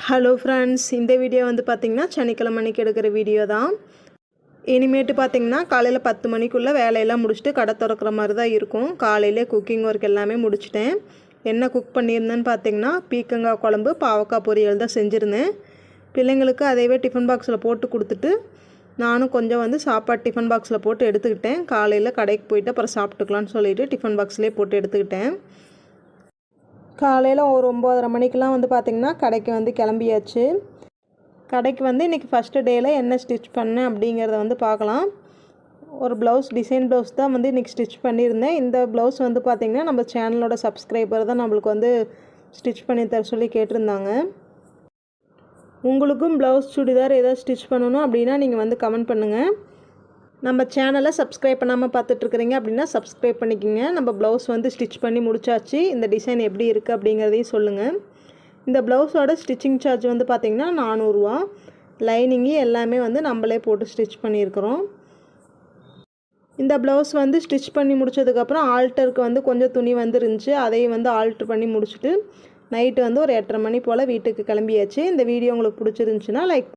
Hello friends, இந்த video வந்து பார்த்திங்கன்னா சனிக்கிழமை அன்றைக்கி எடுக்கிற வீடியோ தான். இனிமேட்டு பார்த்திங்கன்னா காலையில் 10 மணிக்குள்ளே வேலையெல்லாம் முடிச்சுட்டு கடை திறக்கிற மாதிரி தான் இருக்கும். காலையிலே குக்கிங் ஒர்க் எல்லாமே முடிச்சிட்டேன். என்ன குக் பண்ணியிருந்தேன்னு பார்த்திங்கன்னா பீக்கங்காய் குழம்பு, பாவக்காய் பொரியல் தான் செஞ்சுருந்தேன். பிள்ளைங்களுக்கு அதையவே டிஃபன் பாக்ஸில் போட்டு கொடுத்துட்டு நானும் கொஞ்சம் வந்து சாப்பாடு டிஃபன் பாக்ஸில் போட்டு எடுத்துக்கிட்டேன். காலையில் கடைக்கு போயிட்டு அப்புறம் சாப்பிட்டுக்கலான்னு சொல்லிவிட்டு டிஃபன் பாக்ஸ்லேயே போட்டு எடுத்துக்கிட்டேன். காலையில் ஒரு 9:30 மணிக்கெலாம் வந்து பார்த்திங்கன்னா கடைக்கு வந்து கிளம்பியாச்சு. கடைக்கு வந்து இன்றைக்கி ஃபஸ்ட்டு டேயில் என்ன ஸ்டிச் பண்ணேன் அப்படிங்கிறத வந்து பார்க்கலாம். ஒரு ப்ளவுஸ், டிசைன் ப்ளவுஸ் தான் வந்து இன்றைக்கி ஸ்டிச் பண்ணியிருந்தேன். இந்த ப்ளவுஸ் வந்து பார்த்திங்கன்னா நம்ம சேனலோட சப்ஸ்கிரைபர் தான் நம்மளுக்கு வந்து ஸ்டிச் பண்ணி தர சொல்லி கேட்டிருந்தாங்க. உங்களுக்கும் ப்ளவுஸ், சுடிதார் ஏதாவது ஸ்டிச் பண்ணணும் அப்படின்னா நீங்கள் வந்து கமெண்ட் பண்ணுங்கள். நம்ம சேனலை சப்ஸ்கிரைப் பண்ணாமல் பார்த்துட்ருக்குறீங்க அப்படின்னா சப்ஸ்கிரைப் பண்ணிக்கோங்க. நம்ம ப்ளவுஸ் வந்து ஸ்டிச் பண்ணி முடிச்சாச்சு. இந்த டிசைன் எப்படி இருக்குது அப்படிங்கிறதையும் சொல்லுங்கள். இந்த ப்ளவுஸோட ஸ்டிச்சிங் சார்ஜ் வந்து பார்த்திங்கன்னா 400 ரூபா. லைனிங்கு எல்லாமே வந்து நம்மளே போட்டு ஸ்டிச் பண்ணியிருக்கிறோம். இந்த ப்ளவுஸ் வந்து ஸ்டிச் பண்ணி முடித்ததுக்கப்புறம் ஆல்டருக்கு வந்து கொஞ்சம் துணி வந்து இருந்துச்சு. அதையும் வந்து ஆல்ட்ரு பண்ணி முடிச்சுட்டு நைட்டு வந்து ஒரு 8:30 மணி போல் வீட்டுக்கு கிளம்பியாச்சு. இந்த வீடியோ உங்களுக்கு பிடிச்சிருந்துச்சுன்னா லைக்